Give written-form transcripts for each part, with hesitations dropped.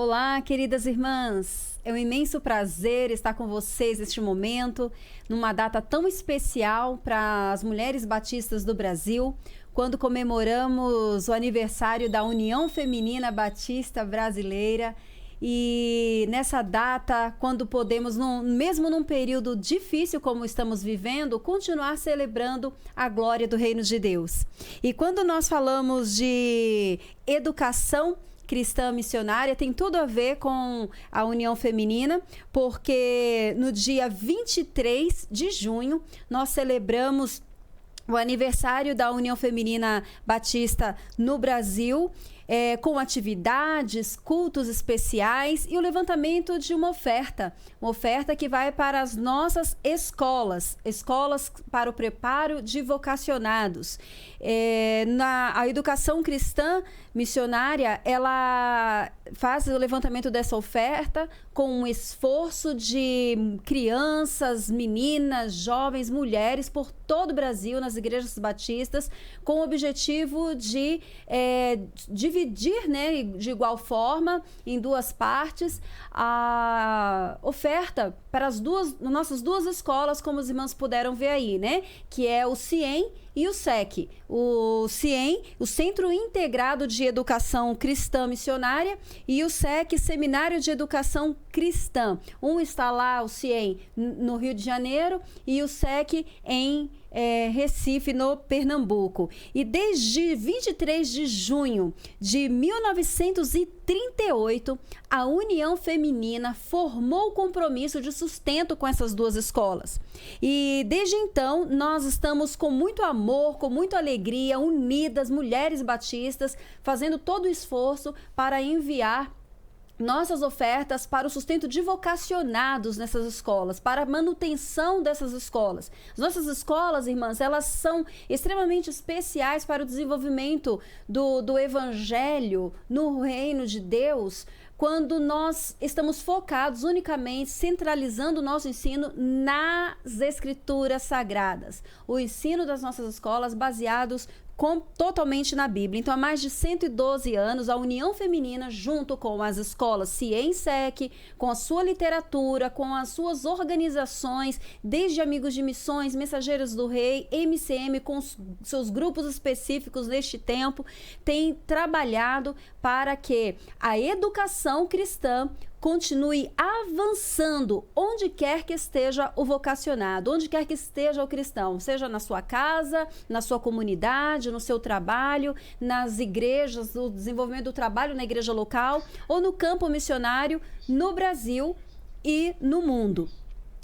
Olá, queridas irmãs. É um imenso prazer estar com vocês neste momento, numa data tão especial para as mulheres batistas do Brasil, quando comemoramos o aniversário da União Feminina Batista Brasileira. E nessa data, quando podemos, mesmo num período difícil como estamos vivendo, continuar celebrando a glória do Reino de Deus. E quando nós falamos de educação cristã missionária, tem tudo a ver com a União Feminina, porque no dia 23 de junho nós celebramos o aniversário da União Feminina Batista no Brasil, com atividades, cultos especiais e o levantamento de uma oferta que vai para as nossas escolas para o preparo de vocacionados. A educação cristã missionária, ela faz o levantamento dessa oferta com um esforço de crianças, meninas, jovens, mulheres por todo o Brasil, nas igrejas batistas, com o objetivo de dividir, né, de igual forma, em duas partes, a oferta para as nossas duas escolas, como os irmãos puderam ver aí, né? Que é o CIEM e o SEC. O CIEM, o Centro Integrado de Educação Cristã Missionária, e o SEC, Seminário de Educação Cristã. Um está lá, o CIEM, no Rio de Janeiro, e o SEC em Recife, no Pernambuco. E desde 23 de junho de 1938, a União Feminina formou o compromisso de sustento com essas duas escolas. E desde então, nós estamos com muito amor, com muita alegria, unidas, mulheres batistas, fazendo todo o esforço para enviar nossas ofertas para o sustento de vocacionados nessas escolas, para a manutenção dessas escolas. As nossas escolas, irmãs, elas são extremamente especiais para o desenvolvimento do evangelho no reino de Deus, quando nós estamos focados unicamente, centralizando o nosso ensino nas escrituras sagradas. O ensino das nossas escolas baseados totalmente na Bíblia. Então, há mais de 112 anos, a União Feminina, junto com as escolas CIEM, SEC, com a sua literatura, com as suas organizações, desde Amigos de Missões, Mensageiros do Rei, MCM, com seus grupos específicos neste tempo, tem trabalhado para que a educação cristã continue avançando onde quer que esteja o vocacionado, onde quer que esteja o cristão, seja na sua casa, na sua comunidade, no seu trabalho, nas igrejas, no desenvolvimento do trabalho na igreja local ou no campo missionário no Brasil e no mundo.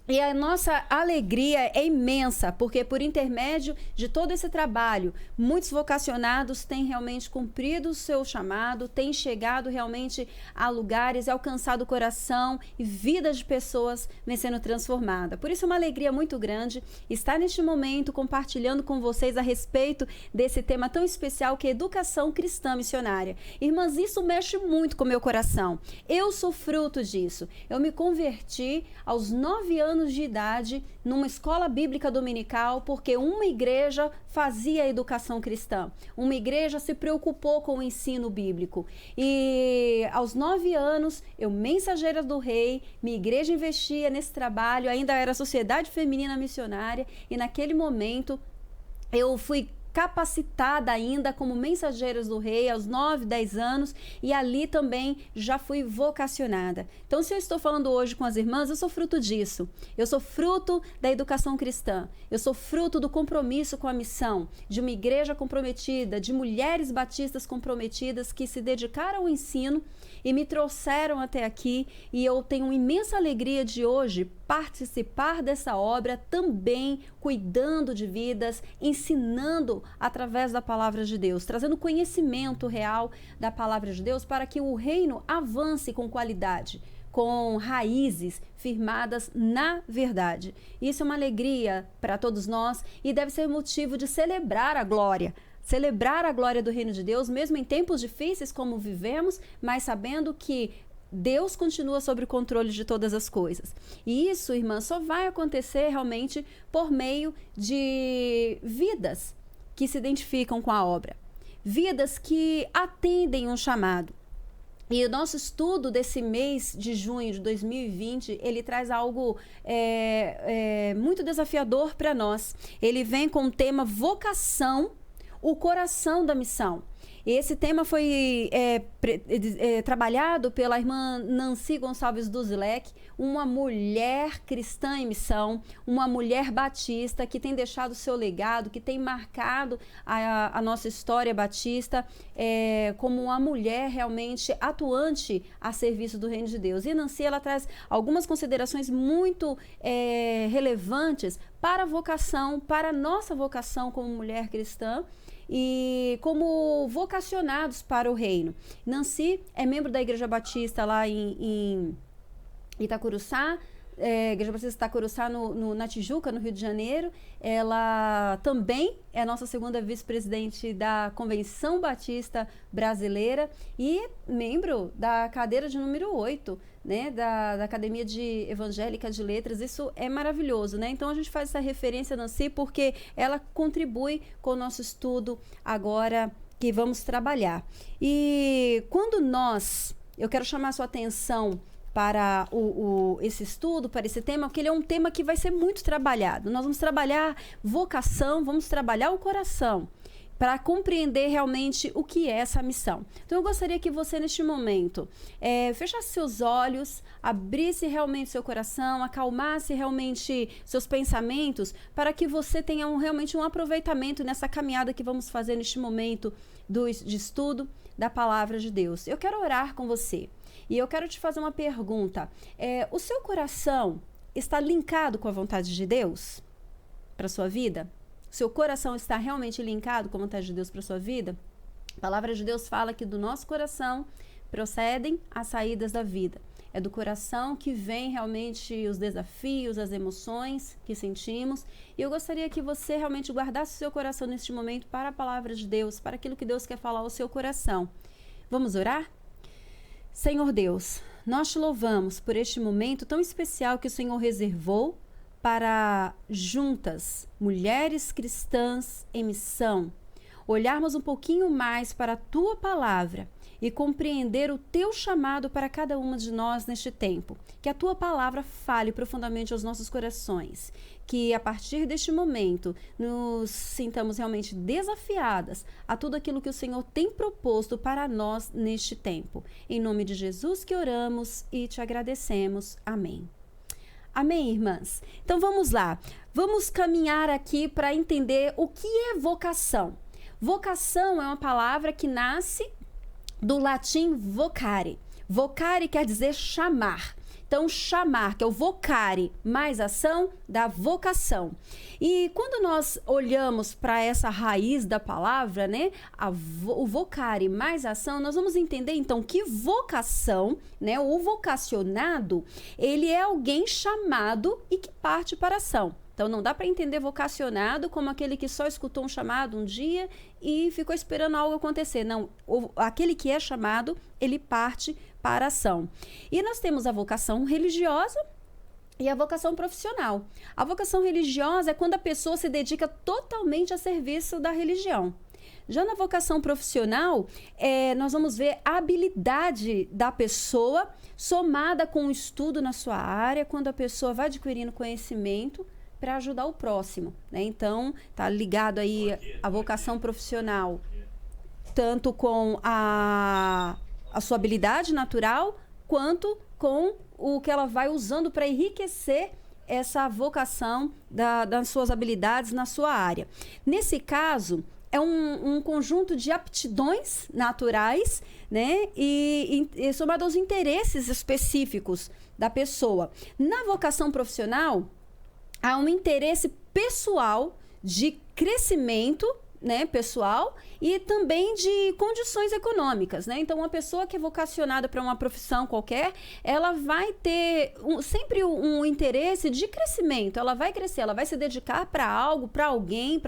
E a nossa alegria é imensa, porque por intermédio de todo esse trabalho, muitos vocacionados têm realmente cumprido o seu chamado, têm chegado realmente a lugares e alcançado o coração e vidas de pessoas vêm sendo transformadas. Por isso é uma alegria muito grande estar neste momento compartilhando com vocês a respeito desse tema tão especial que é educação cristã missionária. Irmãs, isso mexe muito com o meu coração. Eu sou fruto disso. Eu me converti aos 9 anos de idade numa escola bíblica dominical porque uma igreja fazia educação cristã. Uma igreja se preocupou com o ensino bíblico. E aos 9 anos, eu, mensageira do Rei, minha igreja investia nesse trabalho, ainda era a Sociedade Feminina Missionária, e naquele momento eu fui capacitada ainda como mensageiras do Rei aos 9, 10 anos, e ali também já fui vocacionada. Então, se eu estou falando hoje com as irmãs, eu sou fruto disso. Eu sou fruto da educação cristã. Eu sou fruto do compromisso com a missão, de uma igreja comprometida, de mulheres batistas comprometidas que se dedicaram ao ensino e me trouxeram até aqui, e eu tenho imensa alegria de hoje participar dessa obra também, cuidando de vidas, ensinando através da palavra de Deus, trazendo conhecimento real da palavra de Deus para que o reino avance com qualidade, com raízes firmadas na verdade. Isso é uma alegria para todos nós e deve ser motivo de celebrar a glória do reino de Deus, mesmo em tempos difíceis como vivemos, mas sabendo que Deus continua sob o controle de todas as coisas. E isso, irmã, só vai acontecer realmente por meio de vidas que se identificam com a obra. Vidas que atendem um chamado. E o nosso estudo desse mês de junho de 2020, ele traz algo muito desafiador para nós. Ele vem com o tema vocação, o coração da missão. Esse tema foi trabalhado pela irmã Nancy Gonçalves Duzilek, uma mulher cristã em missão, uma mulher batista que tem deixado seu legado, que tem marcado a nossa história batista como uma mulher realmente atuante a serviço do reino de Deus. E Nancy, ela traz algumas considerações muito relevantes para a vocação, para a nossa vocação como mulher cristã, e como vocacionados para o reino. Nancy é membro da Igreja Batista lá em Itacuruçá, Igreja Batista Itacuruçá na Tijuca, no Rio de Janeiro. Ela também é a nossa segunda vice-presidente da Convenção Batista Brasileira e membro da cadeira de número 8, né, da Academia Evangélica de Letras. Isso é maravilhoso, né? Então a gente faz essa referência, Nancy, porque ela contribui com o nosso estudo agora que vamos trabalhar. E quando eu quero chamar a sua atenção para esse estudo, para esse tema, porque ele é um tema que vai ser muito trabalhado. Nós vamos trabalhar vocação, vamos trabalhar o coração, para compreender realmente o que é essa missão. Então eu gostaria que você, neste momento, fechasse seus olhos, abrisse realmente seu coração, acalmasse realmente seus pensamentos, para que você tenha realmente um aproveitamento nessa caminhada que vamos fazer neste momento de estudo da Palavra de Deus. Eu quero orar com você e eu quero te fazer uma pergunta. O seu coração está linkado com a vontade de Deus para a sua vida? Seu coração está realmente linkado com a vontade de Deus para a sua vida? A palavra de Deus fala que do nosso coração procedem as saídas da vida. É do coração que vem realmente os desafios, as emoções que sentimos. E eu gostaria que você realmente guardasse o seu coração neste momento para a palavra de Deus, para aquilo que Deus quer falar ao seu coração. Vamos orar? Senhor Deus, nós te louvamos por este momento tão especial que o Senhor reservou para juntas, mulheres cristãs em missão, olharmos um pouquinho mais para a tua palavra e compreender o teu chamado para cada uma de nós neste tempo. Que a tua palavra fale profundamente aos nossos corações, que a partir deste momento nos sintamos realmente desafiadas a tudo aquilo que o Senhor tem proposto para nós neste tempo. Em nome de Jesus que oramos e te agradecemos. Amém. Amém, irmãs? Então vamos lá. Vamos caminhar aqui para entender o que é vocação. Vocação é uma palavra que nasce do latim vocare. Vocare quer dizer chamar. Então, chamar, que é o vocare, mais ação, da vocação. E quando nós olhamos para essa raiz da palavra, né, o vocare mais ação, nós vamos entender, então, que vocação, né, o vocacionado, ele é alguém chamado e que parte para a ação. Então, não dá para entender vocacionado como aquele que só escutou um chamado um dia e ficou esperando algo acontecer. Não, aquele que é chamado, ele parte para a ação. E nós temos a vocação religiosa e a vocação profissional. A vocação religiosa é quando a pessoa se dedica totalmente a serviço da religião. Já na vocação profissional, nós vamos ver a habilidade da pessoa somada com o estudo na sua área, quando a pessoa vai adquirindo conhecimento para ajudar o próximo, né? Então, tá ligado aí a vocação profissional, tanto com a sua habilidade natural, quanto com o que ela vai usando para enriquecer essa vocação das suas habilidades na sua área. Nesse caso, é um conjunto de aptidões naturais, né? E somado aos interesses específicos da pessoa. Na vocação profissional, há um interesse pessoal de crescimento, né, pessoal, e também de condições econômicas, né? Então, uma pessoa que é vocacionada para uma profissão qualquer, ela vai ter sempre um interesse de crescimento. Ela vai crescer, ela vai se dedicar para algo, para alguém,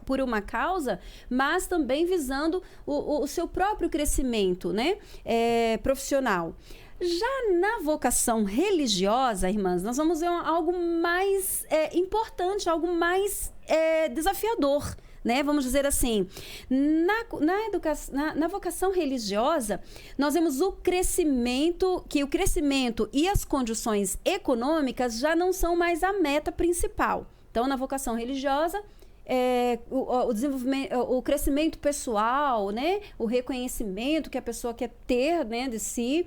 por uma causa, mas também visando o seu próprio crescimento, né, profissional. Já na vocação religiosa, irmãs, nós vamos ver algo mais importante, algo mais desafiador, né? Vamos dizer assim, na vocação religiosa, nós vemos que o crescimento e as condições econômicas já não são mais a meta principal. Então, na vocação religiosa, o desenvolvimento, o crescimento pessoal, né? O reconhecimento que a pessoa quer ter, né, de si,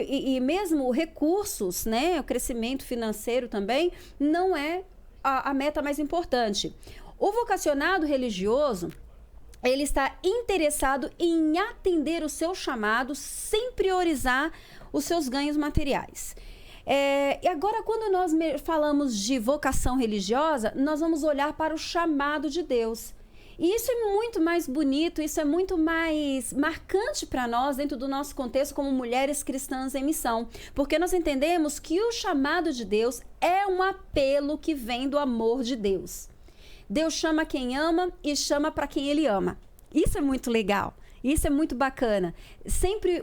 e mesmo recursos, né? O crescimento financeiro também não é a meta mais importante. O vocacionado religioso, ele está interessado em atender o seu chamado sem priorizar os seus ganhos materiais. E agora, quando nós falamos de vocação religiosa, nós vamos olhar para o chamado de Deus. E isso é muito mais bonito, isso é muito mais marcante para nós dentro do nosso contexto como mulheres cristãs em missão. Porque nós entendemos que o chamado de Deus é um apelo que vem do amor de Deus. Deus chama quem ama e chama para quem Ele ama. Isso é muito legal. Isso é muito bacana.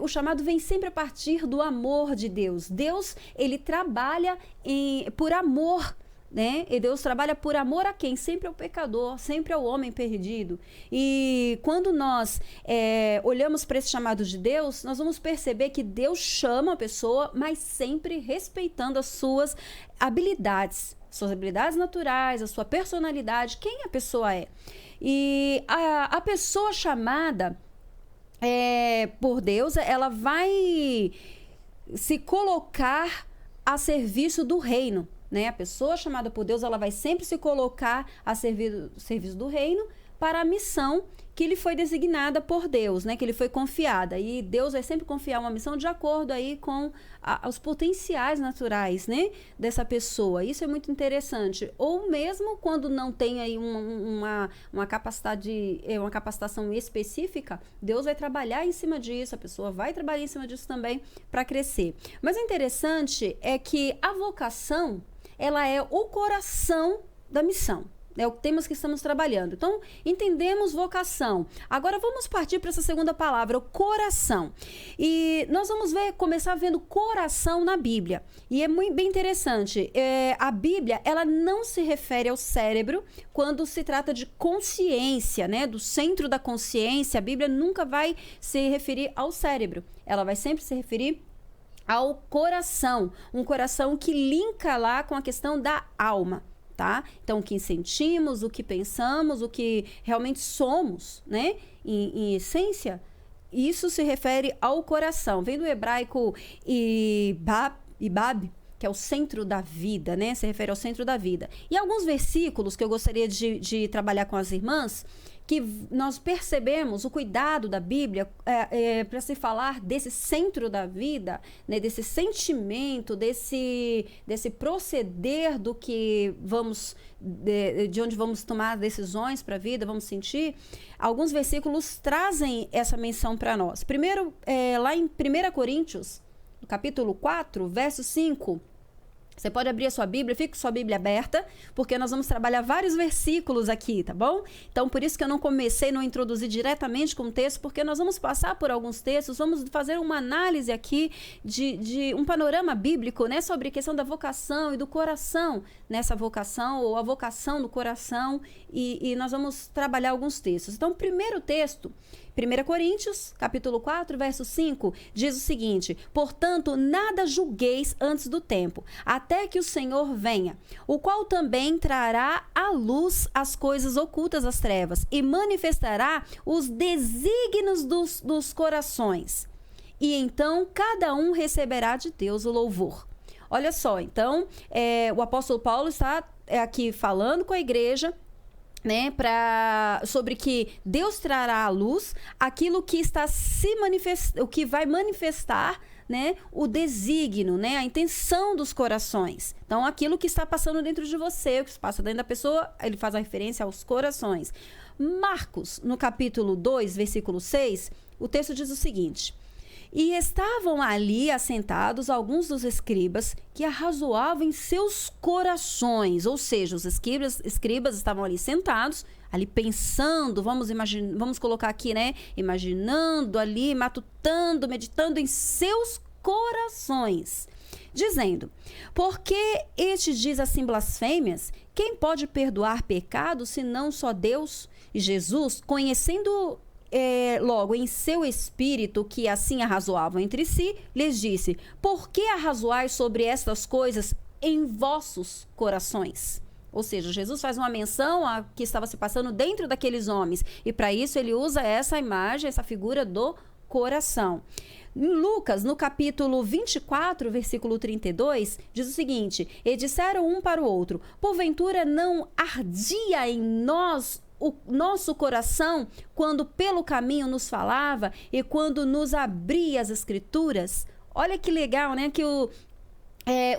O chamado vem sempre a partir do amor de Deus. Deus, Ele trabalha por amor, né? E Deus trabalha por amor a quem? Sempre ao pecador, sempre ao homem perdido. E quando nós olhamos para esse chamado de Deus, nós vamos perceber que Deus chama a pessoa, mas sempre respeitando as suas habilidades naturais, a sua personalidade, quem a pessoa é. E a pessoa chamada por Deus, ela vai se colocar a serviço do reino, né? A pessoa chamada por Deus, ela vai sempre se colocar a serviço do reino para a missão que lhe foi designada por Deus, né? Que lhe foi confiada. E Deus vai sempre confiar uma missão de acordo aí com os potenciais naturais, né? Dessa pessoa. Isso é muito interessante. Ou mesmo quando não tem aí uma capacitação específica, Deus vai trabalhar em cima disso, a pessoa vai trabalhar em cima disso também para crescer. Mas o interessante é que a vocação, ela é o coração da missão. É o tema que estamos trabalhando. Então, entendemos vocação. Agora, vamos partir para essa segunda palavra, o coração. E nós vamos começar vendo coração na Bíblia. E é bem interessante. A Bíblia, ela não se refere ao cérebro quando se trata de consciência, né? Do centro da consciência, a Bíblia nunca vai se referir ao cérebro. Ela vai sempre se referir ao coração. Um coração que linka lá com a questão da alma. Tá? Então, o que sentimos, o que pensamos, o que realmente somos, né? Em essência, isso se refere ao coração. Vem do hebraico ibab, que é o centro da vida, né? Se refere ao centro da vida. E alguns versículos que eu gostaria de trabalhar com as irmãs, que nós percebemos o cuidado da Bíblia para se falar desse centro da vida, né, desse sentimento, desse proceder do que de onde vamos tomar decisões para a vida, vamos sentir. Alguns versículos trazem essa menção para nós. Primeiro, lá em 1 Coríntios, no capítulo 4, verso 5, você pode abrir a sua Bíblia, fique com sua Bíblia aberta, porque nós vamos trabalhar vários versículos aqui, tá bom? Então, por isso que eu não introduzi diretamente com o texto, porque nós vamos passar por alguns textos, vamos fazer uma análise aqui de um panorama bíblico, né, sobre a questão da vocação e do coração nessa vocação, ou a vocação do coração, e nós vamos trabalhar alguns textos. Então, o primeiro texto, 1 Coríntios, capítulo 4, verso 5, diz o seguinte: portanto, nada julgueis antes do tempo, até que o Senhor venha, o qual também trará à luz as coisas ocultas das trevas e manifestará os desígnios dos corações. E então cada um receberá de Deus o louvor. Olha só, então, o apóstolo Paulo está aqui falando com a igreja, né, sobre que Deus trará à luz aquilo que está o que vai manifestar, né, o desígnio, né, a intenção dos corações. Então, aquilo que está passando dentro de você, o que se passa dentro da pessoa, ele faz a referência aos corações. Marcos, no capítulo 2, versículo 6, o texto diz o seguinte: e estavam ali assentados alguns dos escribas que arrazoavam em seus corações. Ou seja, os escribas estavam ali sentados, ali pensando, vamos colocar aqui, né? Imaginando ali, matutando, meditando em seus corações. dizendo: porque este diz assim blasfêmias? Quem pode perdoar pecados senão só Deus? E Jesus, conhecendo logo em seu espírito que assim arrazoavam entre si, lhes disse: por que arrazoais sobre estas coisas em vossos corações? Ou seja, Jesus faz uma menção a que estava se passando dentro daqueles homens. E para isso ele usa essa imagem, essa figura do coração. Em Lucas, no capítulo 24, versículo 32, diz o seguinte: e disseram um para o outro: porventura não ardia em nós o nosso coração quando pelo caminho nos falava e quando nos abria as escrituras? Olha que legal, né? Que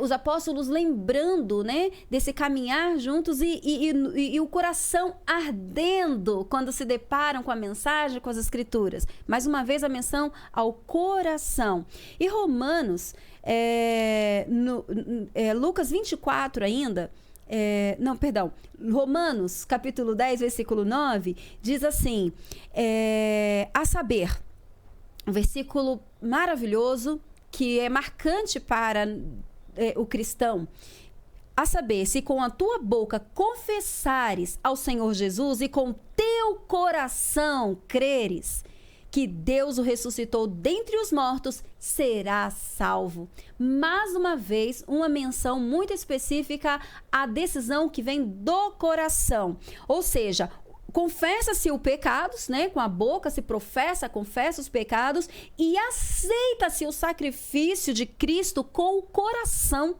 os apóstolos lembrando, né, desse caminhar juntos e o coração ardendo quando se deparam com a mensagem, com as escrituras. Mais uma vez a menção ao coração. E Romanos, Lucas 24 ainda, Romanos capítulo 10, versículo 9, diz assim, a saber, um versículo maravilhoso que é marcante para o cristão, a saber, se com a tua boca confessares ao Senhor Jesus e com teu coração creres que Deus o ressuscitou dentre os mortos, serás salvo. Mais uma vez, uma menção muito específica à decisão que vem do coração. Ou seja, confessa-se os pecados, né? Com a boca se confessa os pecados e aceita-se o sacrifício de Cristo com o coração.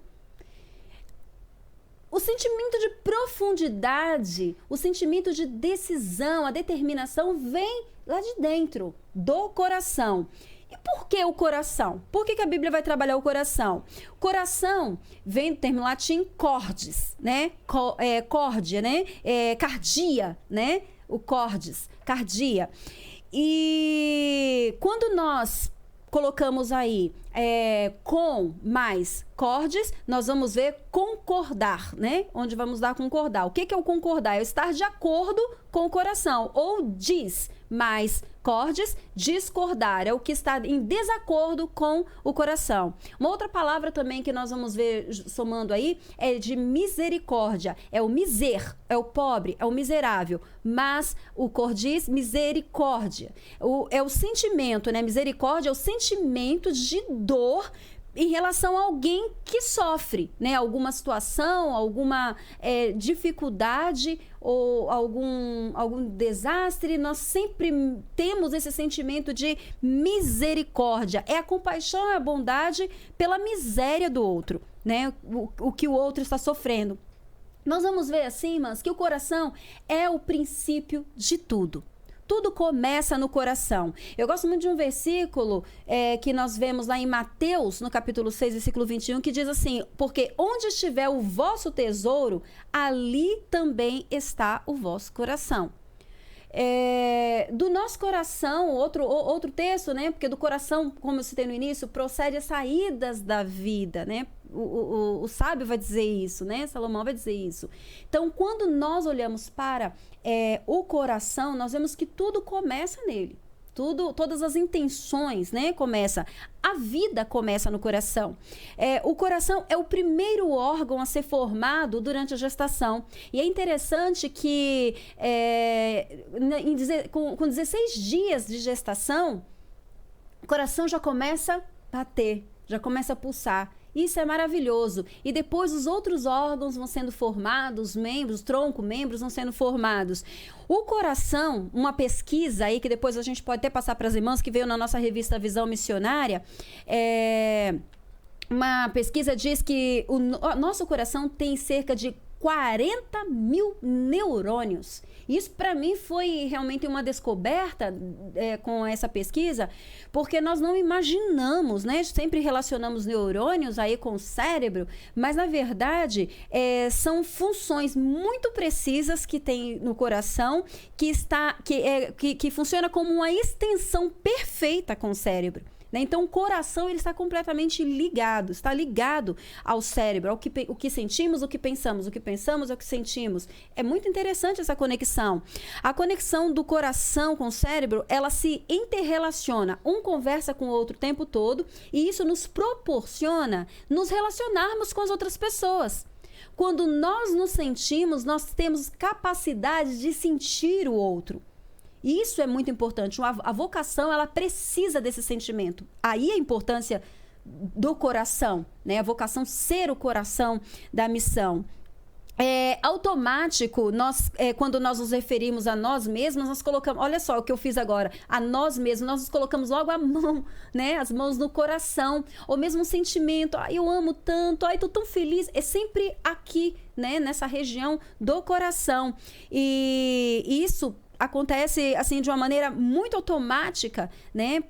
O sentimento de profundidade, o sentimento de decisão, a determinação vem lá de dentro, do coração. E por que o coração? Por que a Bíblia vai trabalhar o coração? O coração vem do termo latim cordis, né? Córdia, né? Cardia, né? O cordis, cardia. E quando nós colocamos aí com mais cordis, nós vamos ver concordar, né? Onde vamos dar concordar. O que é o concordar? É estar de acordo com o coração. Ou diz mais cordis, discordar. É o que está em desacordo com o coração. Uma outra palavra também que nós vamos ver somando aí é de misericórdia. É o miser, é o pobre, é o miserável. Mas o cordis, misericórdia. É o sentimento, né? Misericórdia é o sentimento de dor em relação a alguém que sofre, né? Alguma situação, alguma dificuldade ou algum desastre, nós sempre temos esse sentimento de misericórdia. É a compaixão, é a bondade pela miséria do outro, né? O que o outro está sofrendo. Nós vamos ver assim, mas que o coração é o princípio de tudo. Tudo começa no coração. Eu gosto muito de um versículo que nós vemos lá em Mateus, no capítulo 6, versículo 21, que diz assim: porque onde estiver o vosso tesouro, ali também está o vosso coração. Do nosso coração, outro texto, né? Porque do coração, como eu citei no início, procede as saídas da vida, né? O sábio vai dizer isso, né? Salomão vai dizer isso. Então, quando nós olhamos para o coração, nós vemos que tudo começa nele. Todas as intenções, né? A vida começa no coração. O coração é o primeiro órgão a ser formado durante a gestação. E é interessante que com 16 dias de gestação, o coração já começa a bater, já começa a pulsar. Isso é maravilhoso. E depois os outros órgãos vão sendo formados, membros, tronco, membros vão sendo formados. O coração, uma pesquisa aí que depois a gente pode até passar para as irmãs, que veio na nossa revista Visão Missionária, uma pesquisa diz que o nosso coração tem cerca de 40 mil neurônios. Isso para mim foi realmente uma descoberta com essa pesquisa, porque nós não imaginamos, né? Sempre relacionamos neurônios aí com o cérebro, mas na verdade são funções muito precisas que tem no coração, que funciona como uma extensão perfeita com o cérebro. né? Então, o coração ele está completamente ligado, está ligado ao cérebro, o que sentimos, o que pensamos é o que sentimos. É muito interessante essa conexão. A conexão do coração com o cérebro, ela se interrelaciona. Um conversa com o outro o tempo todo e isso nos proporciona nos relacionarmos com as outras pessoas. Quando nós nos sentimos, nós temos capacidade de sentir o outro. E isso é muito importante. A vocação, ela precisa desse sentimento. Aí a importância do coração, né? A vocação ser o coração da missão. É automático, quando nós nos referimos a nós mesmos, nós colocamos, olha só o que eu fiz agora, a nós mesmos, nós nos colocamos logo a mão, né? As mãos no coração, ou mesmo um sentimento, eu amo tanto, tô tão feliz, é sempre aqui, né? Nessa região do coração. E isso acontece assim de uma maneira muito automática, né?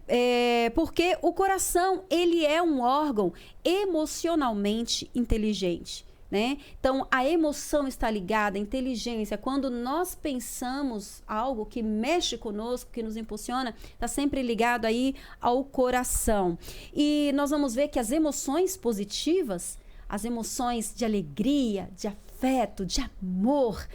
Porque o coração, ele é um órgão emocionalmente inteligente, né? Então, a emoção está ligada à inteligência. Quando nós pensamos algo que mexe conosco, que nos impulsiona, está sempre ligado aí ao coração. E nós vamos ver que as emoções positivas, as emoções de alegria, de afeto, de amor,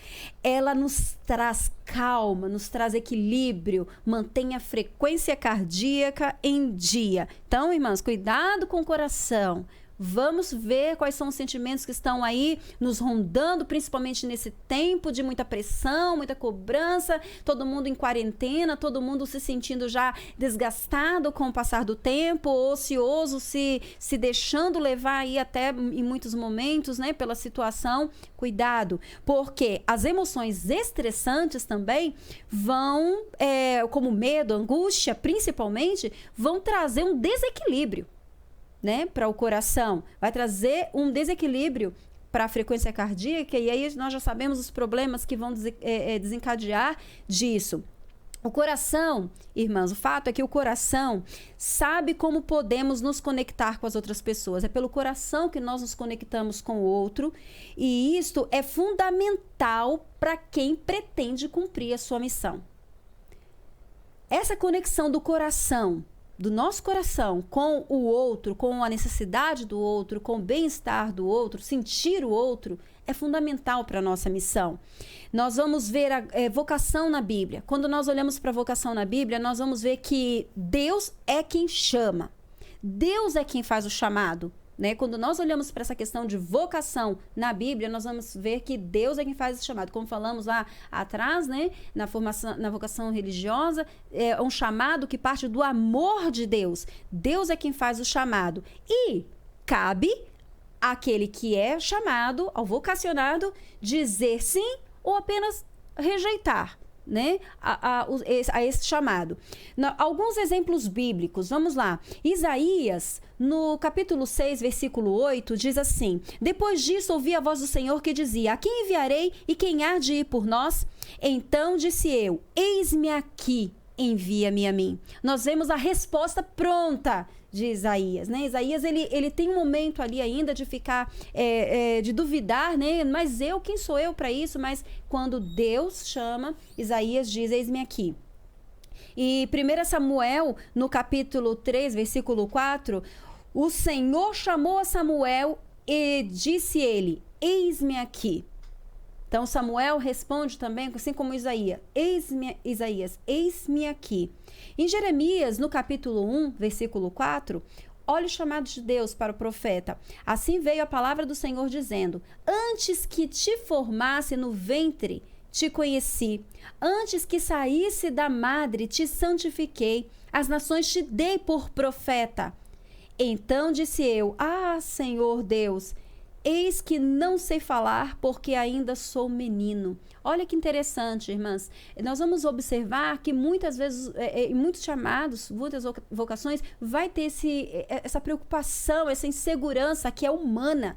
ela nos traz calma, nos traz equilíbrio, mantém a frequência cardíaca em dia. Então, irmãs, cuidado com o coração. Vamos ver quais são os sentimentos que estão aí nos rondando, principalmente nesse tempo de muita pressão, muita cobrança, todo mundo em quarentena, todo mundo se sentindo já desgastado com o passar do tempo, ocioso, se deixando levar aí até em muitos momentos, né, pela situação. Cuidado, porque as emoções estressantes também vão, como medo, angústia, principalmente, vão trazer um desequilíbrio, né, para o coração, vai trazer um desequilíbrio para a frequência cardíaca, e aí nós já sabemos os problemas que vão desencadear disso. O coração, irmãs, o fato é que o coração sabe como podemos nos conectar com as outras pessoas. É pelo coração que nós nos conectamos com o outro, e isto é fundamental para quem pretende cumprir a sua missão. Essa conexão do coração, do nosso coração com o outro, com a necessidade do outro, com o bem-estar do outro, sentir o outro, é fundamental para a nossa missão. Nós vamos ver a vocação na Bíblia. Quando nós olhamos para a vocação na Bíblia, nós vamos ver que Deus é quem chama. Deus é quem faz o chamado, né? Quando nós olhamos para essa questão de vocação na Bíblia, nós vamos ver que Deus é quem faz esse chamado. Como falamos lá atrás, né? Na vocação religiosa, é um chamado que parte do amor de Deus. Deus é quem faz o chamado. E cabe àquele que é chamado, ao vocacionado, dizer sim ou apenas rejeitar, né, a esse chamado. Alguns exemplos bíblicos, vamos lá. Isaías, no capítulo 6, versículo 8, diz assim: depois disso ouvi a voz do Senhor que dizia: a quem enviarei e quem há de ir por nós? Então disse eu: eis-me aqui, envia-me a mim. Nós vemos a resposta pronta de Isaías, né? Isaías, ele tem um momento ali ainda de ficar, de duvidar, né? Mas quem sou eu para isso? Mas quando Deus chama, Isaías diz: eis-me aqui. E 1 Samuel, no capítulo 3, versículo 4, o Senhor chamou a Samuel e disse ele: eis-me aqui. Então Samuel responde também, assim como Isaías: eis-me aqui. Em Jeremias, no capítulo 1, versículo 4, olha o chamado de Deus para o profeta. Assim veio a palavra do Senhor dizendo: antes que te formasse no ventre, te conheci. Antes que saísse da madre, te santifiquei. As nações te dei por profeta. Então disse eu: ah, Senhor Deus, eis que não sei falar, porque ainda sou menino. Olha que interessante, irmãs. Nós vamos observar que muitas vezes, em muitos chamados, muitas vocações, vai ter essa preocupação, essa insegurança que é humana.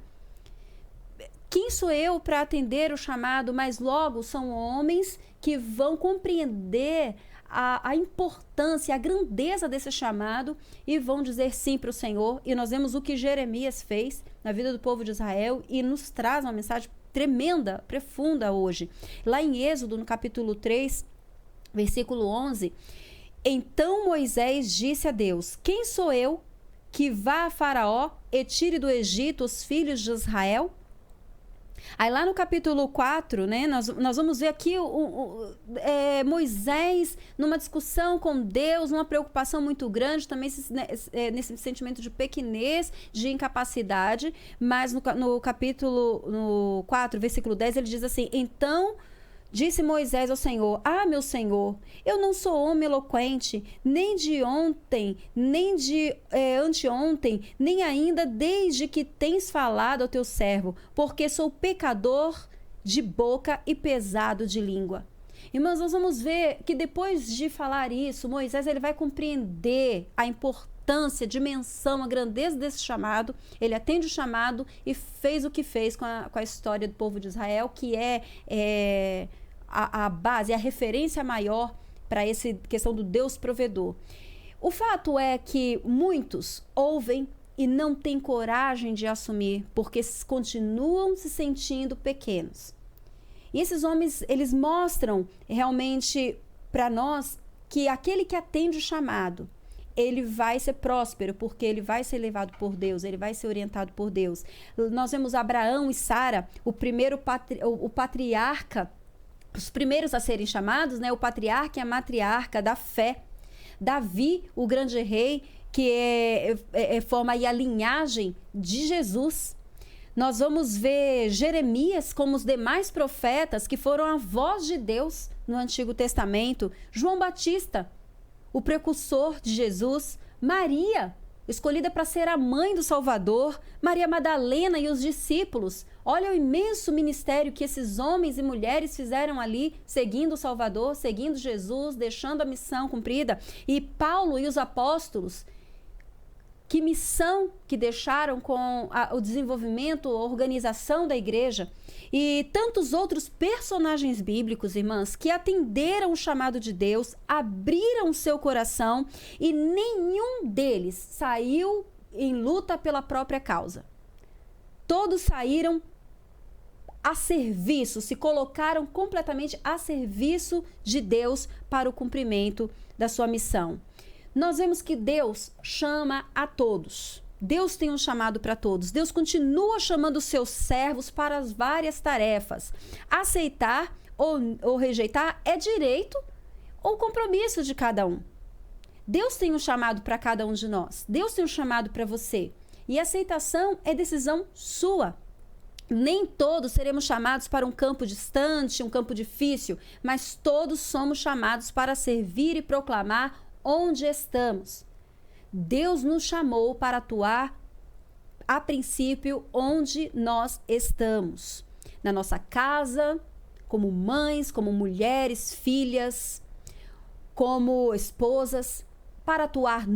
Quem sou eu para atender o chamado? Mas logo são homens que vão compreender a importância, a grandeza desse chamado e vão dizer sim para o Senhor. E nós vemos o que Jeremias fez na vida do povo de Israel e nos traz uma mensagem tremenda, profunda hoje. Lá em Êxodo, no capítulo 3, versículo 11, Então Moisés disse a Deus: quem sou eu que vá a Faraó e tire do Egito os filhos de Israel? Aí lá no capítulo 4, né, nós vamos ver aqui Moisés numa discussão com Deus, numa preocupação muito grande, também nesse sentimento de pequenez, de incapacidade, mas no capítulo 4, versículo 10, ele diz assim: então disse Moisés ao Senhor: ah, meu Senhor, eu não sou homem eloquente, nem de ontem, nem de anteontem, nem ainda desde que tens falado ao teu servo, porque sou pecador de boca e pesado de língua. Irmãos, nós vamos ver que depois de falar isso, Moisés ele vai compreender a importância, a dimensão, a grandeza desse chamado. Ele atende o chamado e fez o que fez com a história do povo de Israel, que é a base, a referência maior para essa questão do Deus provedor. O fato é que muitos ouvem e não têm coragem de assumir, porque continuam se sentindo pequenos. E esses homens, eles mostram realmente para nós que aquele que atende o chamado, ele vai ser próspero, porque ele vai ser levado por Deus, ele vai ser orientado por Deus. Nós vemos Abraão e Sara, o patriarca, os primeiros a serem chamados, né? O patriarca e a matriarca da fé. Davi, o grande rei, que forma aí a linhagem de Jesus. Nós vamos ver Jeremias, como os demais profetas que foram a voz de Deus no Antigo Testamento. João Batista, o precursor de Jesus. Maria, escolhida para ser a mãe do Salvador. Maria Madalena e os discípulos. Olha o imenso ministério que esses homens e mulheres fizeram ali, seguindo o Salvador, seguindo Jesus, deixando a missão cumprida. E Paulo e os apóstolos, que missão que deixaram com o desenvolvimento, a organização da igreja. E tantos outros personagens bíblicos, irmãs, que atenderam o chamado de Deus, abriram seu coração e nenhum deles saiu em luta pela própria causa. Todos saíram a serviço, se colocaram completamente a serviço de Deus para o cumprimento da sua missão. Nós vemos que Deus chama a todos. Deus tem um chamado para todos. Deus continua chamando os seus servos para as várias tarefas. Aceitar ou rejeitar é direito ou compromisso de cada um. Deus tem um chamado para cada um de nós. Deus tem um chamado para você. E a aceitação é decisão sua. Nem todos seremos chamados para um campo distante, um campo difícil, mas todos somos chamados para servir e proclamar onde estamos. Deus nos chamou para atuar, a princípio, onde nós estamos. Na nossa casa, como mães, como mulheres, filhas, como esposas, para atuar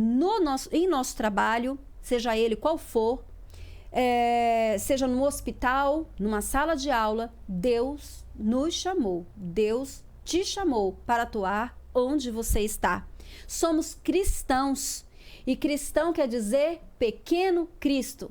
em nosso trabalho, seja ele qual for, seja no hospital, numa sala de aula. Deus nos chamou, Deus te chamou para atuar onde você está. Somos cristãos, e cristão quer dizer pequeno Cristo.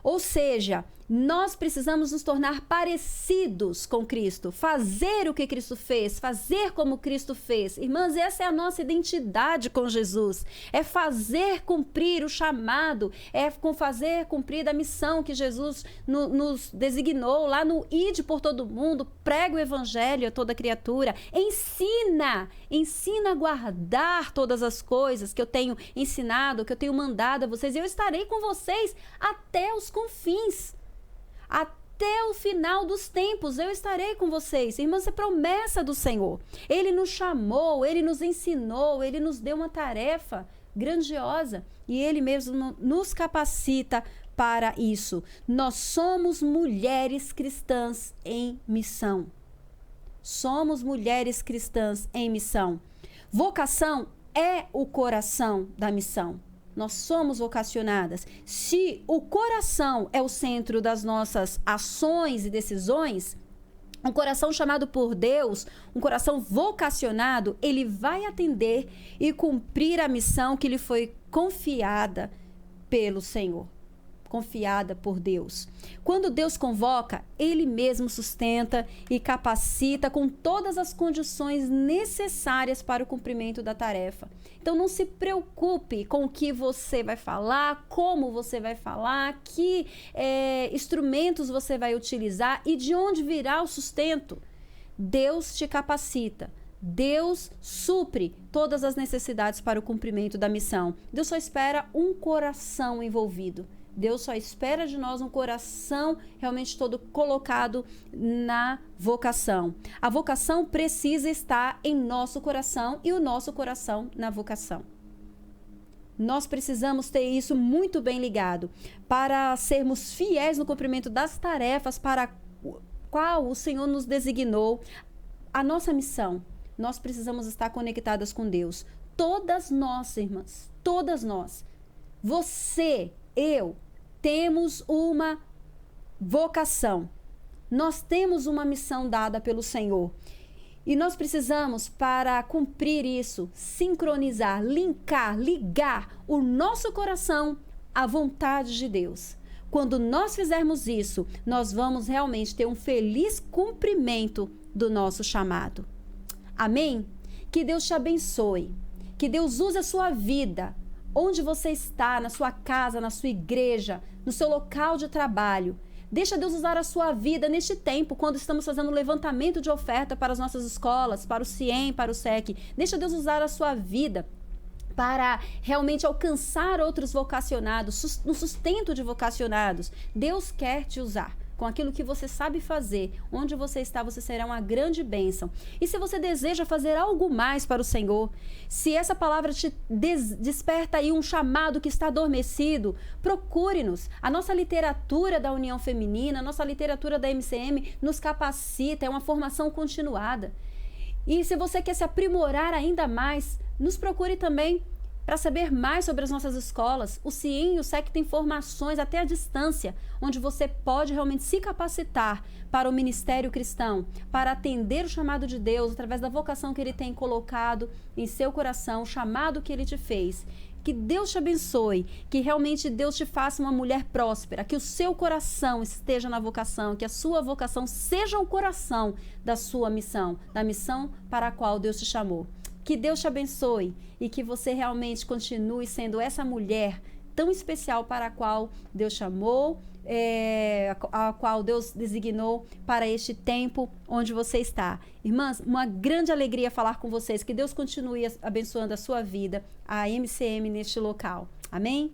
Ou seja, nós precisamos nos tornar parecidos com Cristo, fazer o que Cristo fez, fazer como Cristo fez. Irmãs, essa é a nossa identidade com Jesus. É fazer cumprir o chamado, fazer cumprir a missão que Jesus nos designou lá no Ide por todo mundo, prega o evangelho a toda criatura, ensina a guardar todas as coisas que eu tenho ensinado, que eu tenho mandado a vocês. Eu estarei com vocês até os confins. Até o final dos tempos eu estarei com vocês. Irmãos, é promessa do Senhor. Ele nos chamou, Ele nos ensinou, Ele nos deu uma tarefa grandiosa e Ele mesmo nos capacita para isso. Nós somos mulheres cristãs em missão. Somos mulheres cristãs em missão. Vocação é o coração da missão. Nós somos vocacionadas. Se o coração é o centro das nossas ações e decisões, um coração chamado por Deus, um coração vocacionado, ele vai atender e cumprir a missão que lhe foi confiada pelo Senhor. confiada por Deus. Quando Deus convoca, Ele mesmo sustenta e capacita com todas as condições necessárias para o cumprimento da tarefa. Então não se preocupe com o que você vai falar, como você vai falar, que instrumentos você vai utilizar e de onde virá o sustento. Deus te capacita. Deus supre todas as necessidades para o cumprimento da missão. Deus só espera um coração envolvido. Deus só espera de nós um coração realmente todo colocado na vocação. A vocação precisa estar em nosso coração e o nosso coração na vocação. Nós precisamos ter isso muito bem ligado para sermos fiéis no cumprimento das tarefas para a qual o Senhor nos designou. A nossa missão, nós precisamos estar conectadas com Deus. Todas nós, irmãs, todas nós, você, eu, temos uma vocação. Nós temos uma missão dada pelo Senhor. E nós precisamos, para cumprir isso, sincronizar, ligar o nosso coração à vontade de Deus. Quando nós fizermos isso, nós vamos realmente ter um feliz cumprimento do nosso chamado. Amém? Que Deus te abençoe. Que Deus use a sua vida, onde você está, na sua casa, na sua igreja, no seu local de trabalho. Deixa Deus usar a sua vida neste tempo, quando estamos fazendo o levantamento de oferta para as nossas escolas, para o CIEM, para o SEC. Deixa Deus usar a sua vida para realmente alcançar outros vocacionados, no sustento de vocacionados. Deus quer te usar. Com aquilo que você sabe fazer, onde você está, você será uma grande bênção. E se você deseja fazer algo mais para o Senhor, se essa palavra te desperta aí um chamado que está adormecido, procure-nos. A nossa literatura da União Feminina, a nossa literatura da MCM nos capacita, é uma formação continuada. E se você quer se aprimorar ainda mais, nos procure também para saber mais sobre as nossas escolas. O CIEM e o SEC têm formações até à distância, onde você pode realmente se capacitar para o ministério cristão, para atender o chamado de Deus através da vocação que Ele tem colocado em seu coração, o chamado que Ele te fez. Que Deus te abençoe, que realmente Deus te faça uma mulher próspera, que o seu coração esteja na vocação, que a sua vocação seja o coração da sua missão, da missão para a qual Deus te chamou. Que Deus te abençoe e que você realmente continue sendo essa mulher tão especial para a qual Deus chamou, a qual Deus designou para este tempo onde você está. Irmãs, uma grande alegria falar com vocês. Que Deus continue abençoando a sua vida, a MCM neste local. Amém?